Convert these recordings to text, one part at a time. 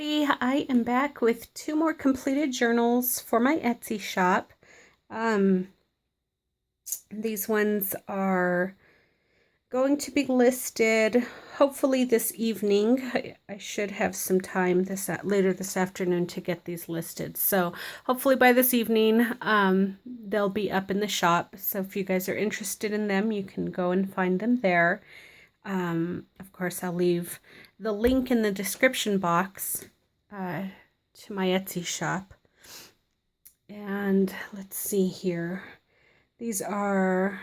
I am back with 2 more completed journals for my Etsy shop. These ones are going to be listed hopefully this evening. I should have some time later this afternoon to get these listed. So hopefully by this evening they'll be up in the shop. So if you guys are interested in them, you can go and find them there. Of course, I'll leave the link in the description box to my Etsy shop. And let's see here. These are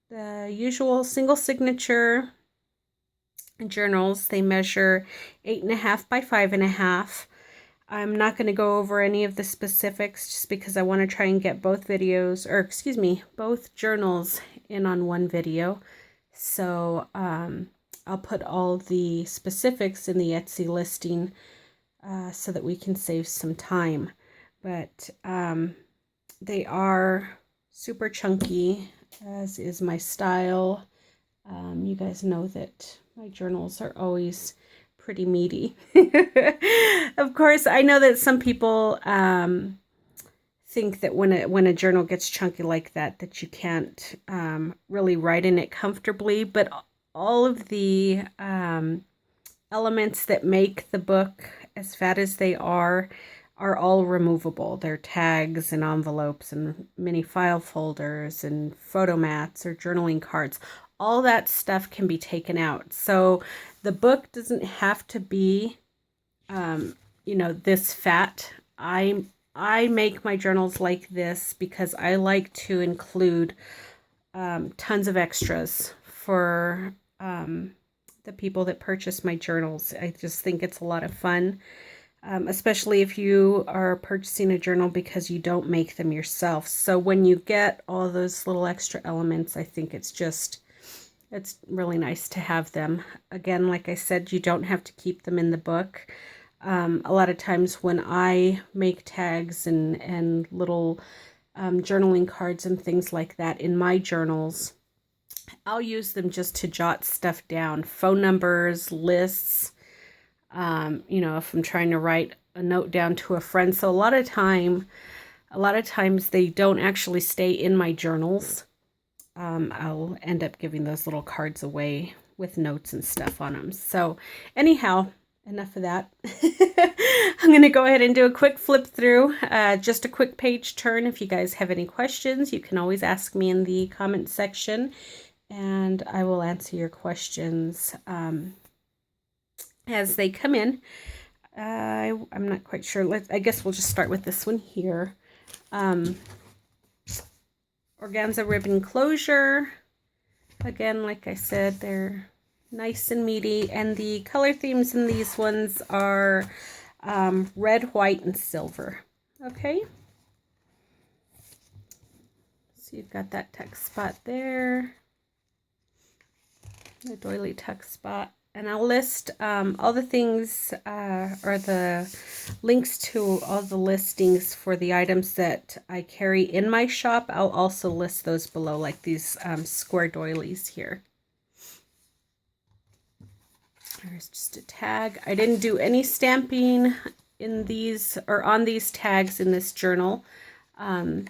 the usual single signature journals. They measure 8.5 by 5.5. I'm not going to go over any of the specifics just because I want to try and get both journals in on one video. So I'll put all the specifics in the Etsy listing so that we can save some time. But they are super chunky, as is my style. You guys know that my journals are always pretty meaty. Of course, I know that some people think that when a journal gets chunky like that you can't really write in it comfortably, but all of the elements that make the book as fat as they are all removable. They're tags and envelopes and mini file folders and photo mats or journaling cards. All that stuff can be taken out. So the book doesn't have to be, this fat. I make my journals like this because I like to include tons of extras for the people that purchase my journals. I just think it's a lot of fun, especially if you are purchasing a journal because you don't make them yourself. So when you get all those little extra elements, I think it's really nice to have them. Again, like I said, you don't have to keep them in the book. A lot of times when I make tags and little journaling cards and things like that in my journals, I'll use them just to jot stuff down, phone numbers, lists, if I'm trying to write a note down to a friend. So a lot of times they don't actually stay in my journals. I'll end up giving those little cards away with notes and stuff on them. So anyhow, enough of that. I'm going to go ahead and do a quick flip through, just a quick page turn. If you guys have any questions, you can always ask me in the comment section, and I will answer your questions as they come in. I'm not quite sure. I guess we'll just start with this one here. Organza ribbon closure. Again, like I said, they're nice and meaty, and the color themes in these ones are red, white, and silver. Okay, so you've got that tuck spot there, the doily tuck spot, and I'll list all the things or the links to all the listings for the items that I carry in my shop. I'll also list those below, like these square doilies here. There's just a tag. I didn't do any stamping in these or on these tags in this journal. I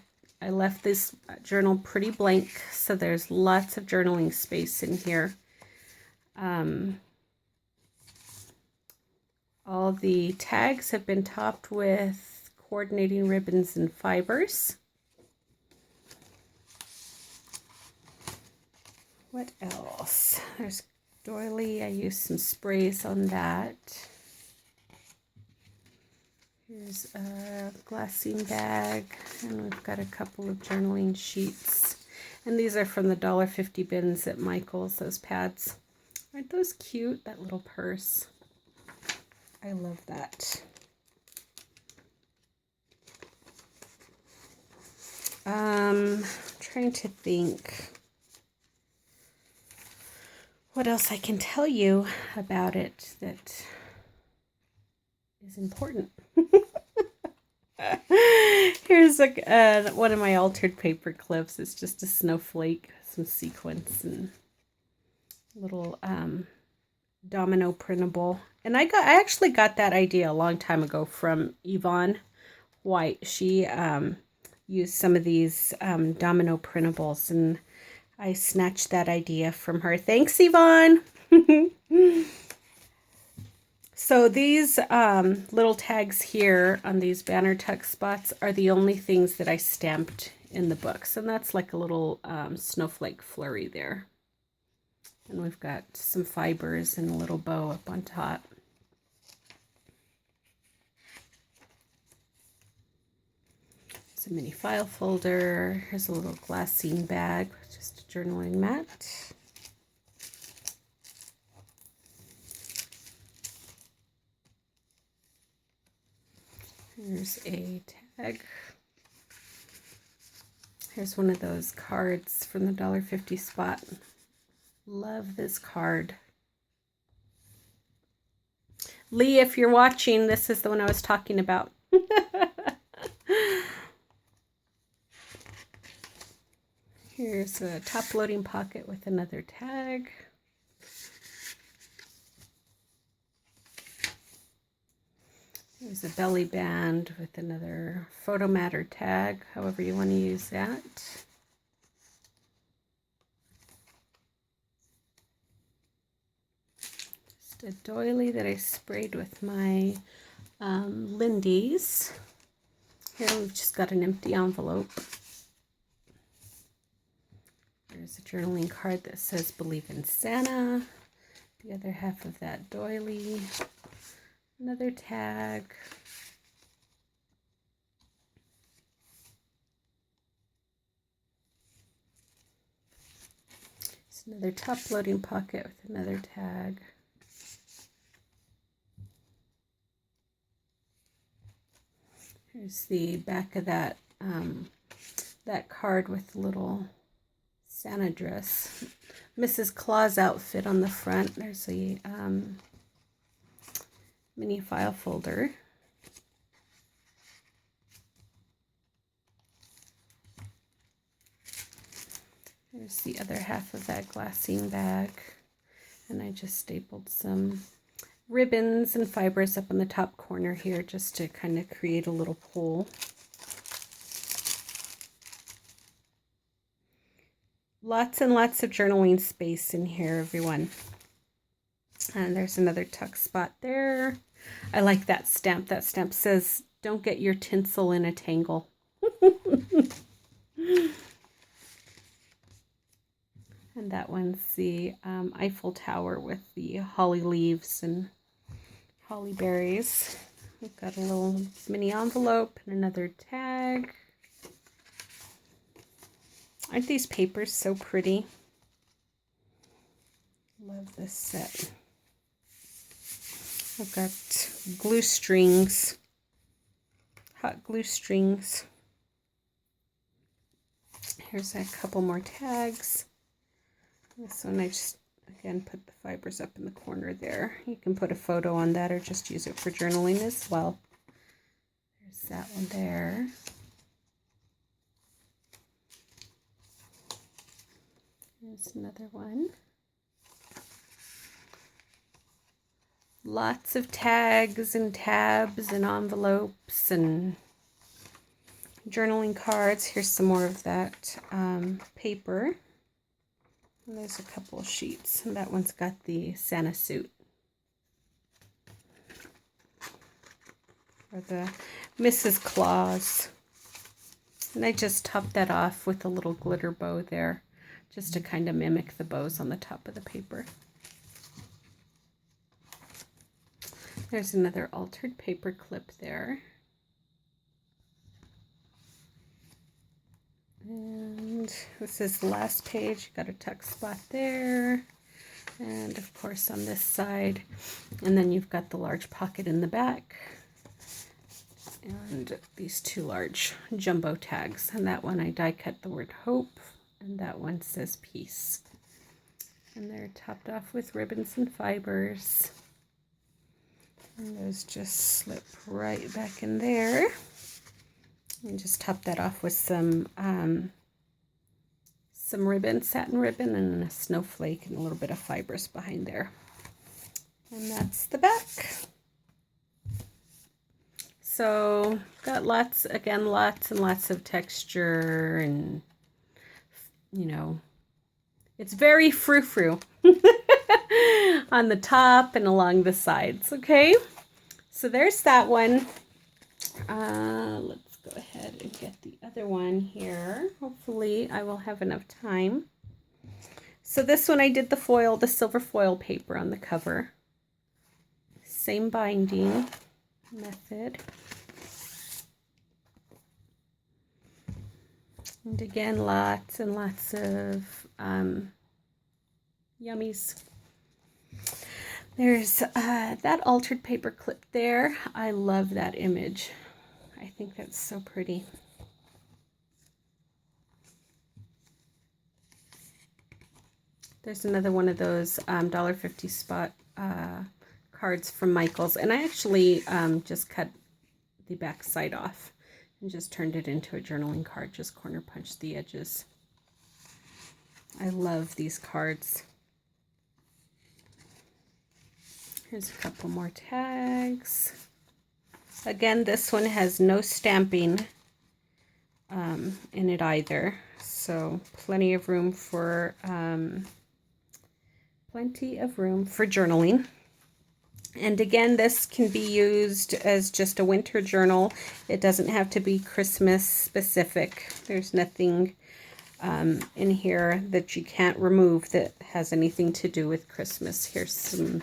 left this journal pretty blank, so there's lots of journaling space in here. All the tags have been topped with coordinating ribbons and fibers. What else? There's doily. I used some sprays on that. Here's a glassine bag, and we've got a couple of journaling sheets. And these are from the $1.50 bins at Michael's, those pads. Aren't those cute? That little purse. I love that. Trying to think what else I can tell you about it that is important. Here's one of my altered paper clips. It's just a snowflake, some sequins, and little domino printable. And I actually got that idea a long time ago from Yvonne White. She used some of these domino printables, and I snatched that idea from her. Thanks, Yvonne. So these little tags here on these banner tuck spots are the only things that I stamped in the books. And that's like a little snowflake flurry there. And we've got some fibers and a little bow up on top. It's a mini file folder. Here's a little glassine bag with just a journaling mat. Here's a tag. Here's one of those cards from the $1.50 spot. Love this card. Lee, if you're watching, this is the one I was talking about. Here's a top loading pocket with another tag. There's a belly band with another photo matter tag, however you want to use that. Just a doily that I sprayed with my Lindy's. Here we've just got an empty envelope. There's a journaling card that says "Believe in Santa." The other half of that doily. Another tag. It's another top loading pocket with another tag. Here's the back of that that card with a little Santa dress. Mrs. Claus outfit on the front. There's a mini file folder. There's the other half of that glassine bag. And I just stapled some ribbons and fibers up on the top corner here just to kind of create a little pole. Lots and lots of journaling space in here, everyone. And there's another tuck spot there. I like that stamp. That stamp says, "Don't get your tinsel in a tangle." And that one's the Eiffel Tower with the holly leaves and holly berries. We've got a little mini envelope and another tag. Aren't these papers so pretty? Love this set. I've got glue strings, hot glue strings. Here's a couple more tags. This one I just, again, put the fibers up in the corner there. You can put a photo on that or just use it for journaling as well. There's that one there. There's another one. Lots of tags and tabs and envelopes and journaling cards. Here's some more of that paper. And there's a couple of sheets. And that one's got the Santa suit. Or the Mrs. Claus. And I just topped that off with a little glitter bow there, just to kind of mimic the bows on the top of the paper. There's another altered paper clip there. And this is the last page. Got a tuck spot there. And of course on this side. And then you've got the large pocket in the back. And these two large jumbo tags. And that one I die cut the word hope. And that one says peace. And they're topped off with ribbons and fibers. And those just slip right back in there. And just top that off with some ribbon, satin ribbon, and a snowflake and a little bit of fibers behind there. And that's the back. So got lots and lots of texture, and you know, it's very frou-frou on the top and along the sides. Okay, so there's that one. Let's go ahead and get the other one here. Hopefully I will have enough time. So this one I did the foil, the silver foil paper on the cover. Same binding method. And again, lots and lots of yummies. There's that altered paper clip there. I love that image. I think that's so pretty. There's another one of those $1.50 spot cards from Michael's, and I actually just cut the back side off and just turned it into a journaling card, just corner punched the edges. I love these cards. Here's a couple more tags. Again, this one has no stamping in it either, so plenty of room for journaling. And again, this can be used as just a winter journal. It doesn't have to be Christmas specific. There's nothing in here that you can't remove that has anything to do with Christmas. Here's some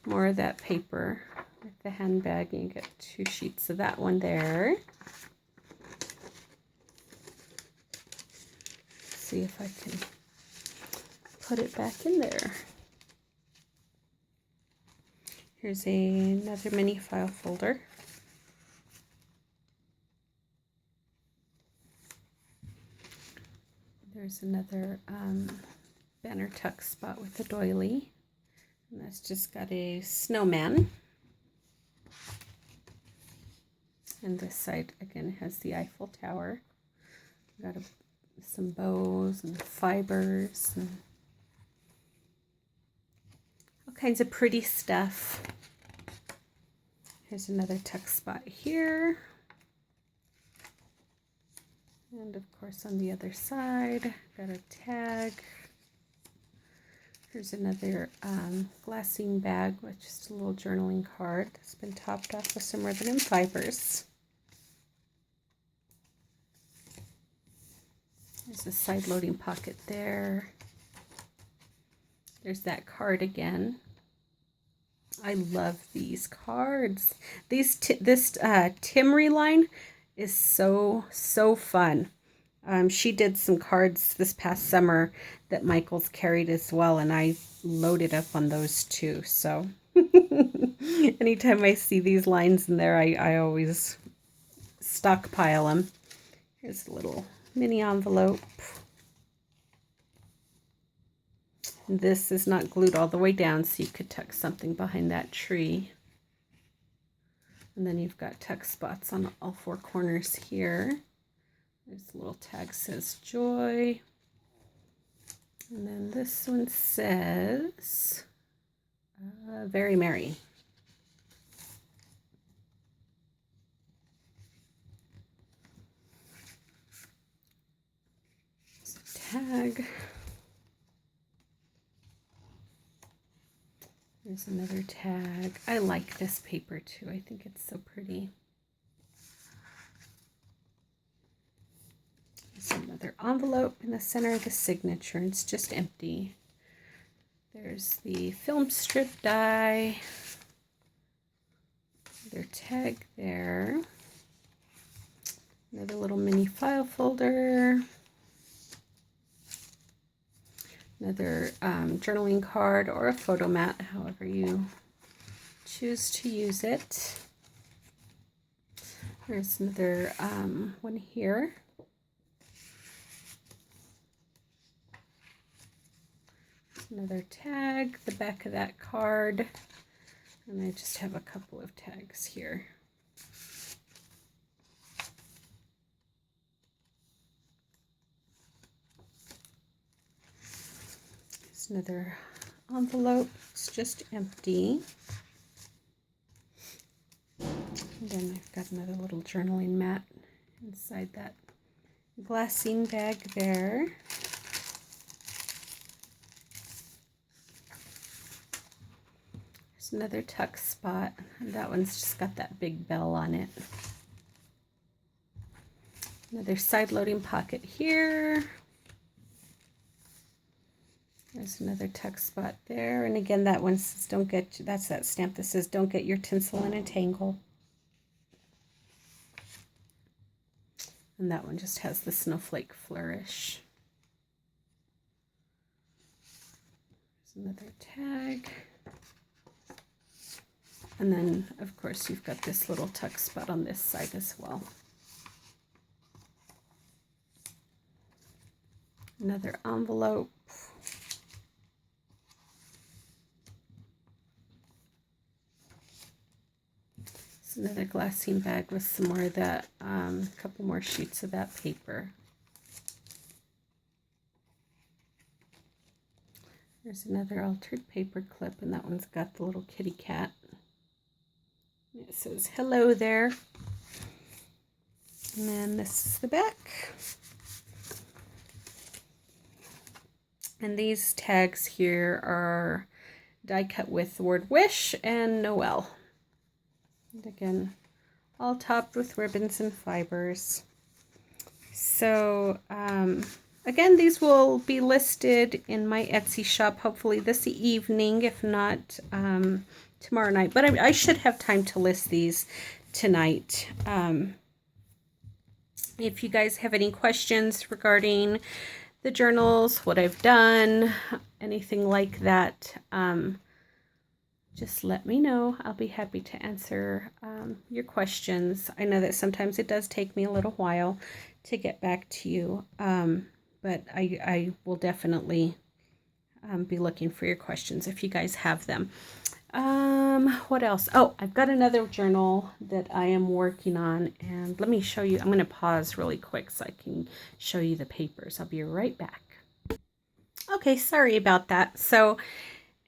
more of that paper with the handbag. You get 2 sheets of that one there. See if I can put it back in there. Here's another mini file folder. There's another banner tuck spot with a doily. And that's just got a snowman. And this side again has the Eiffel Tower. Got some bows and fibers and all kinds of pretty stuff. Here's another tuck spot here. And of course on the other side, got a tag. Here's another glassine bag with just a little journaling card that's been topped off with some ribbon and fibers. There's a side loading pocket there. There's that card again. I love these cards. This Timmery line is so fun. She did some cards this past summer that Michael's carried as well, and I loaded up on those too. So anytime I see these lines in there, I always stockpile them. Here's a little mini envelope. This is not glued all the way down, so you could tuck something behind that tree. And then you've got tuck spots on all 4 corners here. There's a little tag says Joy. And then this one says Very Merry. There's a tag. There's another tag. I like this paper too. I think it's so pretty. There's another envelope in the center of the signature. It's just empty. There's the film strip die. Their tag there. Another little mini file folder. Another journaling card or a photo mat, however you choose to use it. There's another one here. Another tag, the back of that card, and I just have a couple of tags here. There's another envelope. It's just empty. And then I've got another little journaling mat inside that glassine bag there. There's another tuck spot. And that one's just got that big bell on it. Another side loading pocket here. There's another tuck spot there. And again, that one says don't get, that's that stamp that says don't get your tinsel in a tangle. And that one just has the snowflake flourish. There's another tag. And then, of course, you've got this little tuck spot on this side as well. Another envelope. It's another glassine bag with some more of that, a couple more sheets of that paper. There's another altered paper clip, and that one's got the little kitty cat. It says hello there. And then this is the back. And these tags here are die cut with the word wish and Noel. And again, all topped with ribbons and fibers. So again, these will be listed in my Etsy shop hopefully this evening, if not tomorrow night. But I should have time to list these tonight. If you guys have any questions regarding the journals, what I've done, anything like that, just let me know. I'll be happy to answer your questions. I know that sometimes it does take me a little while to get back to you, but I will definitely be looking for your questions if you guys have them. What else? Oh, I've got another journal that I am working on, and let me show you. I'm going to pause really quick so I can show you the papers. I'll be right back. Okay, sorry about that. So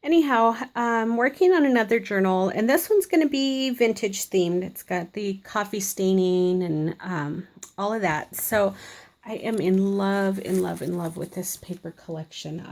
anyhow, I'm working on another journal, and this one's going to be vintage themed. It's got the coffee staining and all of that. So I am in love with this paper collection.